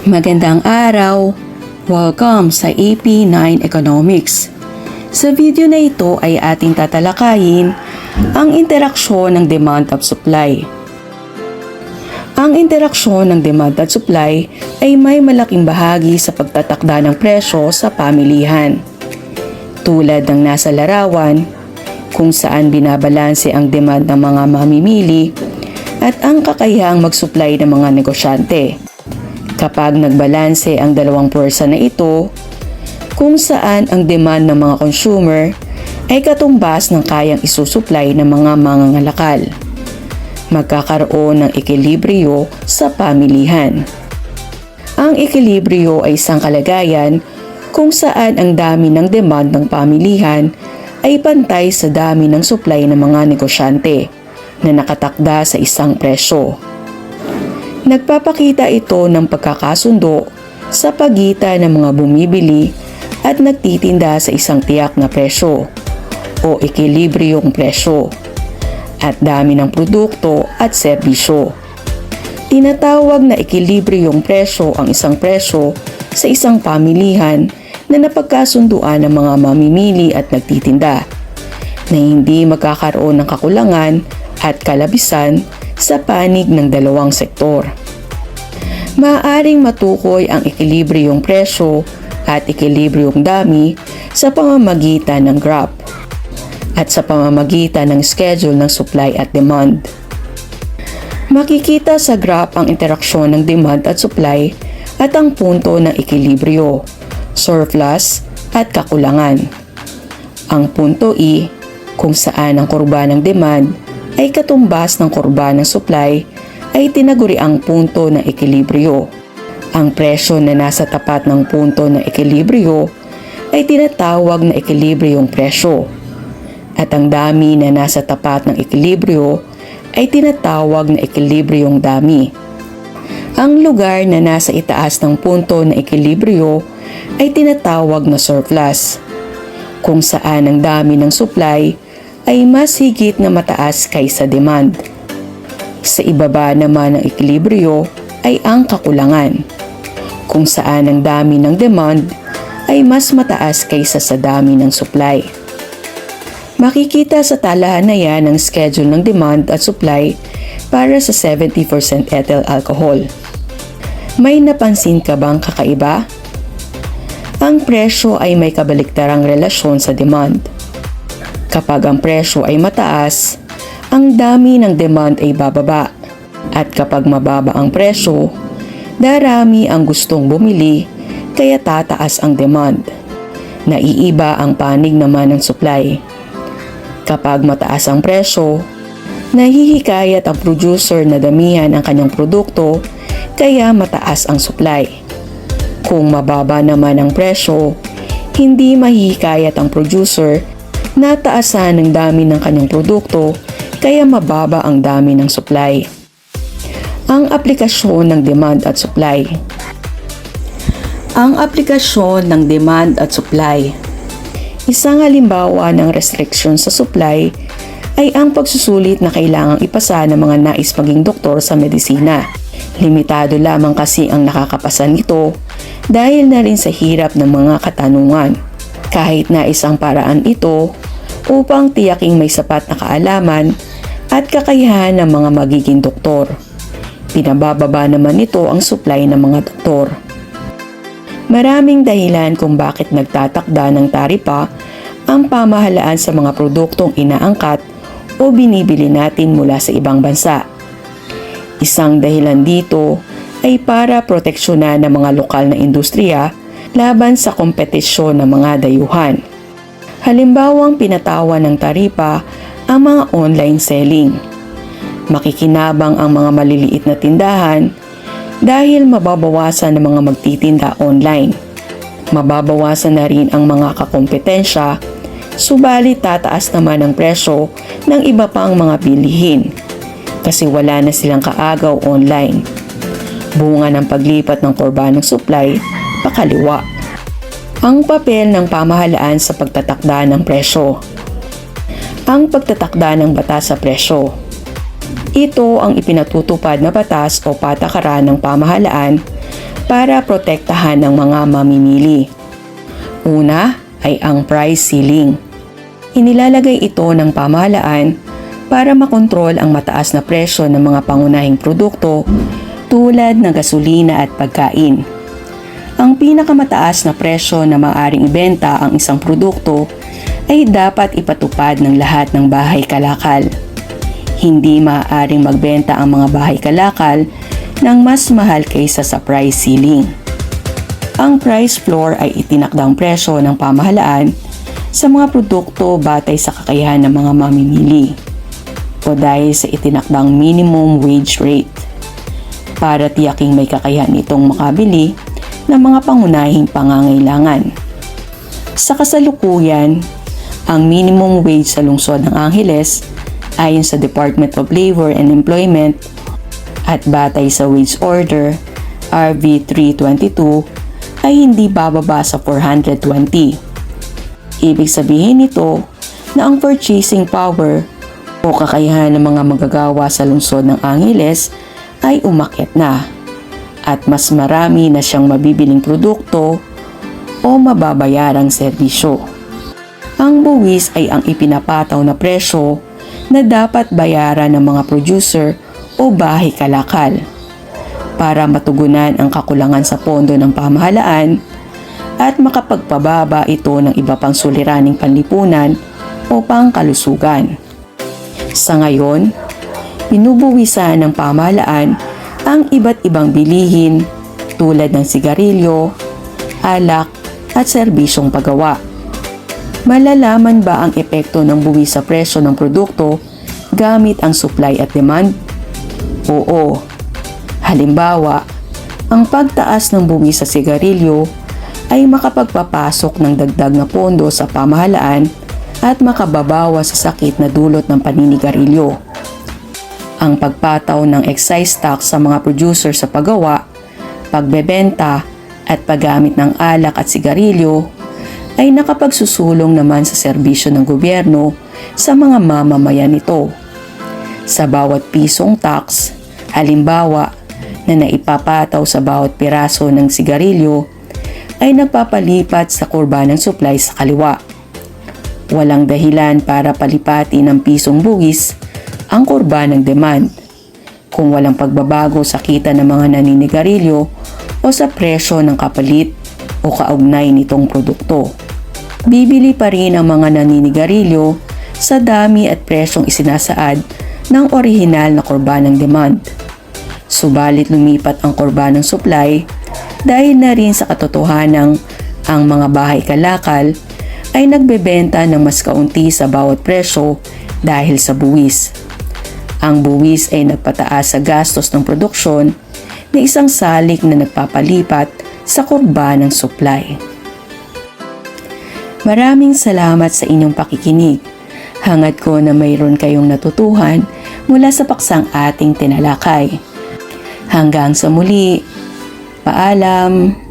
Magandang araw! Welcome sa AP9 Economics. Sa video na ito ay ating tatalakayin ang interaksyon ng demand at supply. Ang interaksyon ng demand at supply ay may malaking bahagi sa pagtatakda ng presyo sa pamilihan. Tulad ng nasa larawan, kung saan binabalanse ang demand ng mga mamimili at ang kakayahang mag-supply ng mga negosyante. Kapag nagbalanse ang dalawang puwersa na ito, kung saan ang demand ng mga consumer ay katumbas ng kayang isusupply ng mga mangangalakal, magkakaroon ng ekilibryo sa pamilihan. Ang ekilibryo ay isang kalagayan kung saan ang dami ng demand ng pamilihan ay pantay sa dami ng supply ng mga negosyante na nakatakda sa isang presyo. Nagpapakita ito ng pagkakasundo sa pagitan ng mga bumibili at nagtitinda sa isang tiyak na presyo o ekilibryong presyo at dami ng produkto at serbisyo. Tinatawag na ekilibryong presyo ang isang presyo sa isang pamilihan na napagkasunduan ng mga mamimili at nagtitinda na hindi magkakaroon ng kakulangan at kalabisan sa panig ng dalawang sektor. Maaaring matukoy ang ekilibryong presyo at ekilibryong dami sa pamamagitan ng graph at sa pamamagitan ng schedule ng supply at demand. Makikita sa graph ang interaksyon ng demand at supply at ang punto ng ekilibryo, surplus at kakulangan. Ang punto E, kung saan ang kurba ng demand ay katumbas ng kurba ng supply, ay tinaguriang punto ng ekilibryo. Ang presyo na nasa tapat ng punto ng ekilibryo ay tinatawag na ekilibryong presyo. At ang dami na nasa tapat ng ekilibryo ay tinatawag na ekilibryong dami. Ang lugar na nasa itaas ng punto ng ekilibryo ay tinatawag na surplus, kung saan ang dami ng supply ay mas higit na mataas kaysa demand. Sa ibaba naman ng ekilibryo ay ang kakulangan, kung saan ang dami ng demand ay mas mataas kaysa sa dami ng supply. Makikita sa talahan na yan ang schedule ng demand at supply para sa 70% ethyl alcohol. May napansin ka bang kakaiba? Ang presyo ay may kabaliktarang relasyon sa demand. Kapag ang presyo ay mataas, ang dami ng demand ay bababa. At kapag mababa ang presyo, darami ang gustong bumili kaya tataas ang demand. Naiiba ang panig naman ng supply. Kapag mataas ang presyo, nahihikayat ang producer na damihan ang kanyang produkto kaya mataas ang supply. Kung mababa naman ang presyo, hindi mahihikayat ang producer na taasan ang dami ng kanyang produkto kaya mababa ang dami ng supply. Ang aplikasyon ng demand at supply. Ang aplikasyon ng demand at supply. Isang halimbawa ng restriction sa supply ay ang pagsusulit na kailangang ipasa ng mga nais maging doktor sa medisina. Limitado lamang kasi ang nakakapasa nito dahil na rin sa hirap ng mga katanungan. Kahit na isang paraan ito upang tiyaking may sapat na kaalaman at kakayahan ng mga magiging doktor. Pinabababa naman ito ang supply ng mga doktor. Maraming dahilan kung bakit nagtatakda ng taripa ang pamahalaan sa mga produktong inaangkat o binibili natin mula sa ibang bansa. Isang dahilan dito ay para proteksyonan ng mga lokal na industriya laban sa kompetisyon ng mga dayuhan. Halimbawang pinatawan ng taripa ang mga online selling. Makikinabang ang mga maliliit na tindahan dahil mababawasan ang mga magtitinda online. Mababawasan na rin ang mga kakompetensya, subalit tataas naman ang presyo ng iba pang mga bilihin kasi wala na silang kaagaw online. Bunga ng paglipat ng kurba ng supply pakaliwa. Ang papel ng pamahalaan sa pagtatakda ng presyo. Ang pagtatakda ng batas sa presyo. Ito ang ipinatutupad na batas o patakaran ng pamahalaan para protektahan ng mga mamimili. Una ay ang price ceiling. Inilalagay ito ng pamahalaan para makontrol ang mataas na presyo ng mga pangunahing produkto tulad ng gasolina at pagkain. Ang pinakamataas na presyo na maaaring ibenta ang isang produkto ay dapat ipatupad ng lahat ng bahay kalakal. Hindi maaaring magbenta ang mga bahay kalakal ng mas mahal kaysa sa price ceiling. Ang price floor ay itinakdang presyo ng pamahalaan sa mga produkto batay sa kakayahan ng mga mamimili o dahil sa itinakdang minimum wage rate para tiyaking may kakayahan itong makabili ng mga pangunahing pangangailangan. Sa kasalukuyan, ang minimum wage sa lungsod ng Angeles ayon sa Department of Labor and Employment at batay sa Wage Order RV 322 ay hindi bababa sa 420. Ibig sabihin nito na ang purchasing power o kakayahan ng mga manggagawa sa lungsod ng Angeles ay umakyat na at mas marami na siyang mabibiling produkto o mababayarang serbisyo. Ang buwis ay ang ipinapataw na presyo na dapat bayaran ng mga producer o bahay kalakal para matugunan ang kakulangan sa pondo ng pamahalaan at makapagpababa ito ng iba pang suliraning panlipunan o pangkalusugan. Sa ngayon, binubuwisan ng pamahalaan ang iba't ibang bilihin tulad ng sigarilyo, alak at serbisyong paggawa. Malalaman ba ang epekto ng buwis sa presyo ng produkto gamit ang supply at demand? Oo. Halimbawa, ang pagtaas ng buwis sa sigarilyo ay makapagpapasok ng dagdag na pondo sa pamahalaan at makababawas sa sakit na dulot ng paninigarilyo. Ang pagpataw ng excise tax sa mga producer sa paggawa, pagbebenta at paggamit ng alak at sigarilyo ay nakapagsusulong naman sa serbisyo ng gobyerno sa mga mamamayan nito. Sa bawat pisong tax, halimbawa na naipapataw sa bawat piraso ng sigarilyo, ay nagpapalipat sa kurba ng supply sa kaliwa. Walang dahilan para palipati ng pisong buwis ang kurba ng demand kung walang pagbabago sa kita ng mga naninigarilyo o sa presyo ng kapalit o kaugnay nitong produkto. Bibili pa rin ang mga naninigarilyo sa dami at presyong isinasaad ng orihinal na kurba ng demand. Subalit lumipat ang kurba ng supply dahil na rin sa katotohanang ang mga bahay kalakal ay nagbebenta ng mas kaunti sa bawat presyo dahil sa buwis. Ang buwis ay nagpataas sa gastos ng produksyon na isang salik na nagpapalipat sa kurba ng supply. Maraming salamat sa inyong pakikinig. Hangad ko na mayroon kayong natutuhan mula sa paksang ating tinalakay. Hanggang sa muli, paalam!